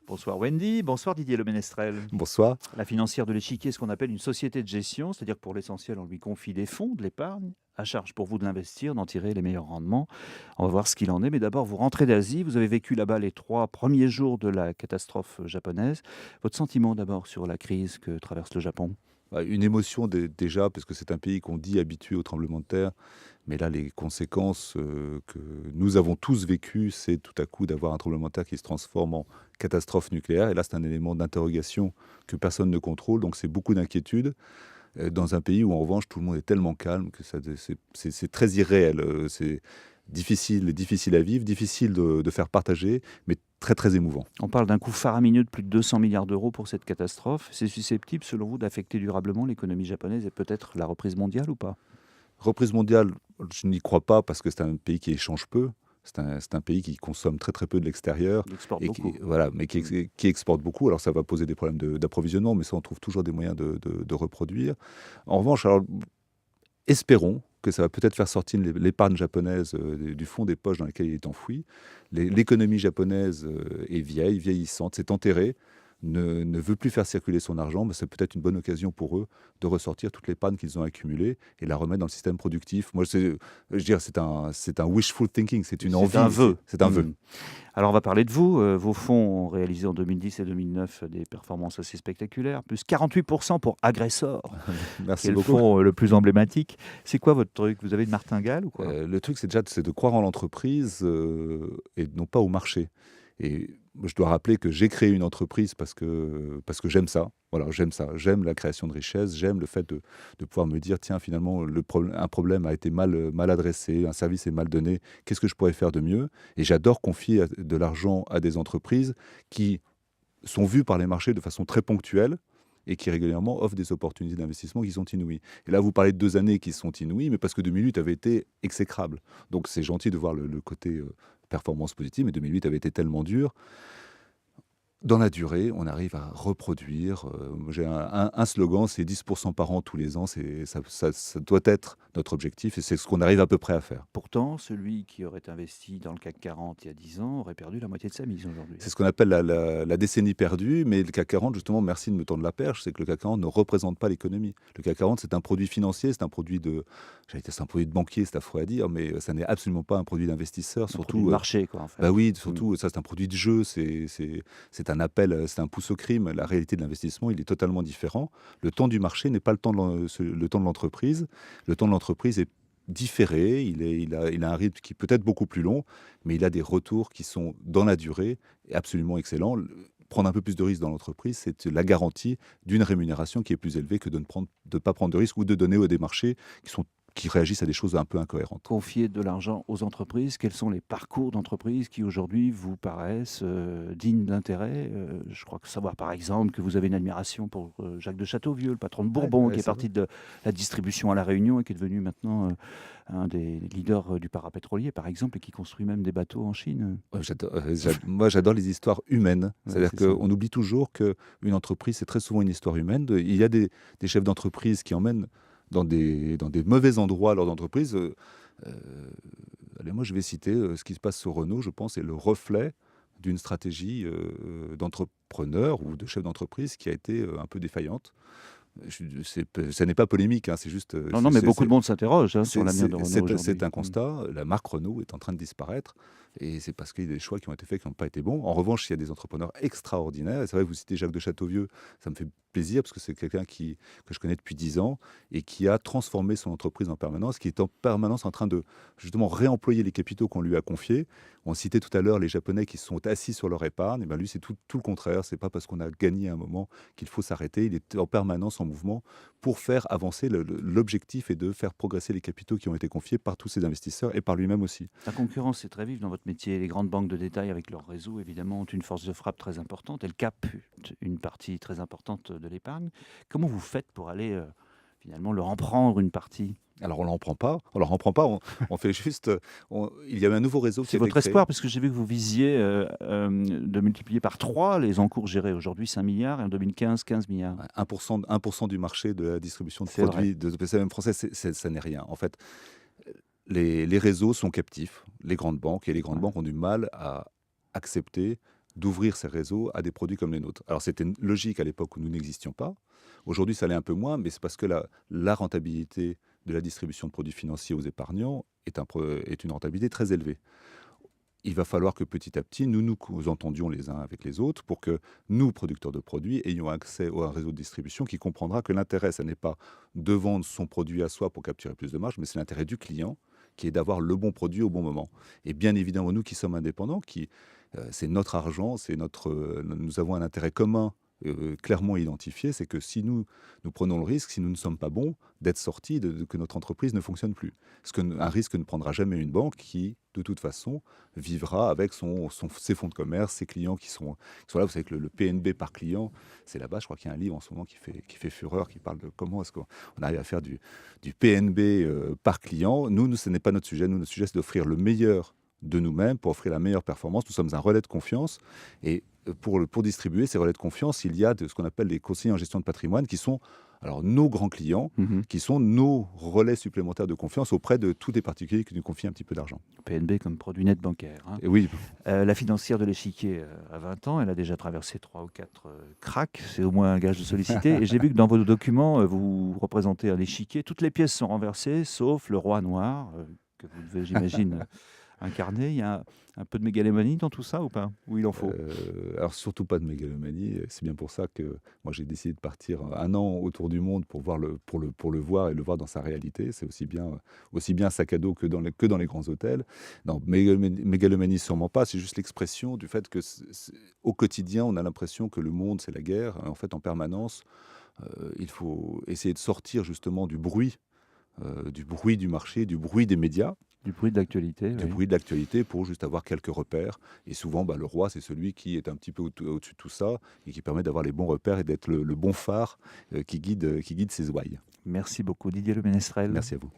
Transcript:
Bonsoir Wendy, bonsoir Didier Le Ménestrel. Bonsoir. La financière de l'échiquier est ce qu'on appelle une société de gestion, c'est-à-dire que pour l'essentiel, on lui confie des fonds, de l'épargne, à charge pour vous de l'investir, d'en tirer les meilleurs rendements. On va voir ce qu'il en est, mais d'abord, vous rentrez d'Asie, vous avez vécu là-bas les 3 premiers jours de la catastrophe japonaise. Votre sentiment d'abord sur la crise que traverse le Japon? Une émotion déjà, parce que c'est un pays qu'on dit habitué au tremblement de terre, mais là, les conséquences que nous avons tous vécues, c'est tout à coup d'avoir un tremblement de terre qui se transforme en catastrophe nucléaire. Et là, c'est un élément d'interrogation que personne ne contrôle, donc c'est beaucoup d'inquiétude dans un pays où, en revanche, tout le monde est tellement calme que c'est très irréel. C'est difficile à vivre, difficile de faire partager, mais très, très émouvant. On parle d'un coût faramineux de plus de 200 milliards d'euros pour cette catastrophe. C'est susceptible, selon vous, d'affecter durablement l'économie japonaise et peut-être la reprise mondiale ou pas? Reprise mondiale, je n'y crois pas parce que c'est un pays qui échange peu. C'est un pays qui consomme très, très peu de l'extérieur Il exporte et qui beaucoup. voilà, mais Mm. qui exporte beaucoup. Alors ça va poser des problèmes d'approvisionnement, mais ça, on trouve toujours des moyens de reproduire. En revanche, alors, espérons que ça va peut-être faire sortir l'épargne japonaise, du fond des poches dans lesquelles il est enfoui. L'économie japonaise, est vieillissante, s'est enterrée, ne veut plus faire circuler son argent, mais c'est peut-être une bonne occasion pour eux de ressortir toute l'épargne qu'ils ont accumulée et la remettre dans le système productif. Moi, je dirais, c'est un wishful thinking, c'est une C'est envie, un vœu. c'est un vœu. Mm. Alors on va parler de vous. Vos fonds ont réalisé en 2010 et 2009 des performances assez spectaculaires, plus 48% pour Agressor, qui Merci est le beaucoup. fonds le plus emblématique. C'est quoi votre truc? Vous avez une martingale ou quoi? Le truc, c'est de croire en l'entreprise, et non pas au marché. Et je dois rappeler que j'ai créé une entreprise parce que j'aime ça. Voilà, j'aime ça. J'aime la création de richesse, j'aime le fait de pouvoir me dire: «Tiens, finalement, un problème a été mal adressé, un service est mal donné. Qu'est-ce que je pourrais faire de mieux?» Et j'adore confier de l'argent à des entreprises qui sont vues par les marchés de façon très ponctuelle et qui régulièrement offrent des opportunités d'investissement qui sont inouïes. Et là, vous parlez de 2 années qui sont inouïes, mais parce que 2008 avait été exécrable. Donc c'est gentil de voir le côté, performance positive, mais 2008 avait été tellement dur. Dans la durée, on arrive à reproduire, moi j'ai un slogan, c'est 10% par an tous les ans, ça doit être notre objectif et c'est ce qu'on arrive à peu près à faire. Pourtant, celui qui aurait investi dans le CAC 40 il y a 10 ans aurait perdu la moitié de sa mise aujourd'hui. C'est ce qu'on appelle la décennie perdue, mais le CAC 40, justement, merci de me tendre la perche, c'est que le CAC 40 ne représente pas l'économie. Le CAC 40, c'est un produit financier, c'est un produit de banquier, c'est affreux à dire, mais ça n'est absolument pas un produit d'investisseur, Un produit de surtout, marché, quoi, en bah fait. oui, Mm. surtout ça, c'est un produit de jeu, c'est un appel, c'est un pouce au crime. La réalité de l'investissement, il est totalement différent. Le temps du marché n'est pas le temps de l'entreprise. Le temps de l'entreprise est différé, il a un rythme qui peut être beaucoup plus long, mais il a des retours qui sont dans la durée et absolument excellents. Prendre un peu plus de risques dans l'entreprise, c'est la garantie d'une rémunération qui est plus élevée que de ne pas prendre de risques ou de donner des marchés qui réagissent à des choses un peu incohérentes. Confier de l'argent aux entreprises, quels sont les parcours d'entreprises qui aujourd'hui vous paraissent dignes d'intérêt? Je crois que savoir par exemple que vous avez une admiration pour Jacques de Châteauvieux, le patron de Ouais, Bourbon, ouais, qui est c'est vrai. parti de la distribution à La Réunion et qui est devenu maintenant un des leaders du parapétrolier par exemple et qui construit même des bateaux en Chine. Moi, j'adore les histoires humaines. Ouais, C'est-à-dire c'est ça. qu'on oublie toujours qu'une entreprise, c'est très souvent une histoire humaine. Il y a des chefs d'entreprise qui emmènent dans des mauvais endroits leur entreprise. Euh, Allez, moi, je vais citer ce qui se passe sur Renault, je pense, est le reflet d'une stratégie d'entrepreneur ou de chef d'entreprise qui a été un peu défaillante. Ça n'est pas polémique, hein, c'est juste, Non, non, mais beaucoup de monde s'interroge hein, sur l'avenir de Renault c'est aujourd'hui. un Mm. constat. La marque Renault est en train de disparaître et c'est parce qu'il y a des choix qui ont été faits qui n'ont pas été bons. En revanche, il y a des entrepreneurs extraordinaires. Et c'est vrai que vous citez Jacques de Châteauvieux, ça me fait plaisir parce que c'est quelqu'un que je connais depuis 10 ans et qui a transformé son entreprise en permanence, qui est en permanence en train de justement réemployer les capitaux qu'on lui a confiés. On citait tout à l'heure les Japonais qui se sont assis sur leur épargne. Et ben lui, c'est tout le contraire. C'est pas parce qu'on a gagné un moment qu'il faut s'arrêter. Il est en permanence en mouvement pour faire avancer. L'objectif est de faire progresser les capitaux qui ont été confiés par tous ces investisseurs et par lui-même aussi. La concurrence est très vive dans votre métier. Les grandes banques de détail, avec leur réseau, évidemment, ont une force de frappe très importante. Elles captent une partie très importante de l'épargne. Comment vous faites pour aller, finalement, leur en prendre une partie? Alors on leur en prend pas, on fait juste, il y a un nouveau réseau qui C'est a été votre créé. espoir, parce que j'ai vu que vous visiez de multiplier par 3 les encours gérés aujourd'hui 5 milliards et en 2015, 15 milliards. Ouais, 1% du marché de la distribution de C'est vrai. produits de PCM français, ça n'est rien. En fait, les réseaux sont captifs, les grandes banques, et les grandes Ouais. banques ont du mal à accepter d'ouvrir ces réseaux à des produits comme les nôtres. Alors c'était logique à l'époque où nous n'existions pas. Aujourd'hui, ça l'est un peu moins, mais c'est parce que la rentabilité de la distribution de produits financiers aux épargnants est une rentabilité très élevée. Il va falloir que petit à petit, nous nous entendions les uns avec les autres pour que nous, producteurs de produits, ayons accès à un réseau de distribution qui comprendra que l'intérêt, ce n'est pas de vendre son produit à soi pour capturer plus de marge, mais c'est l'intérêt du client qui est d'avoir le bon produit au bon moment. Et bien évidemment, nous qui sommes indépendants, c'est notre argent, nous avons un intérêt commun clairement identifié, c'est que si nous prenons le risque, si nous ne sommes pas bons, d'être sortis, que notre entreprise ne fonctionne plus. Un risque que ne prendra jamais une banque qui, de toute façon, vivra avec ses fonds de commerce, ses clients qui sont là. Vous savez que le PNB par client, c'est là-bas, je crois qu'il y a un livre en ce moment qui fait fureur, qui parle de comment est-ce qu'on arrive à faire du PNB par client. Nous, ce n'est pas notre sujet. Nous, notre sujet, c'est d'offrir le meilleur de nous-mêmes pour offrir la meilleure performance. Nous sommes un relais de confiance et pour distribuer ces relais de confiance, il y a ce qu'on appelle les conseillers en gestion de patrimoine qui sont alors nos grands clients, Mhm. qui sont nos relais supplémentaires de confiance auprès de tous les particuliers qui nous confient un petit peu d'argent. PNB comme produit net bancaire, hein. Et oui, La financière de l'échiquier a 20 ans, elle a déjà traversé 3 ou 4 cracks, c'est au moins un gage de solidité. Et j'ai vu que dans vos documents, vous représentez un échiquier. Toutes les pièces sont renversées, sauf le roi noir, que vous devez, j'imagine, incarner. Il y a un peu de mégalomanie dans tout ça ou pas? Ou il en faut? alors surtout pas de mégalomanie. C'est bien pour ça que moi j'ai décidé de partir un an autour du monde pour pour le voir et le voir dans sa réalité. C'est aussi bien sac à dos que dans les grands hôtels. Non, mégalomanie sûrement pas. C'est juste l'expression du fait que au quotidien on a l'impression que le monde c'est la guerre. En fait, en permanence, il faut essayer de sortir justement du bruit du marché, du bruit des médias. Du bruit de l'actualité, Du oui. bruit de l'actualité pour juste avoir quelques repères. Et souvent, le roi, c'est celui qui est un petit peu au-dessus de tout ça et qui permet d'avoir les bons repères et d'être le bon phare qui guide ses ouailles. Merci beaucoup Didier Le Ménestrel. Merci à vous.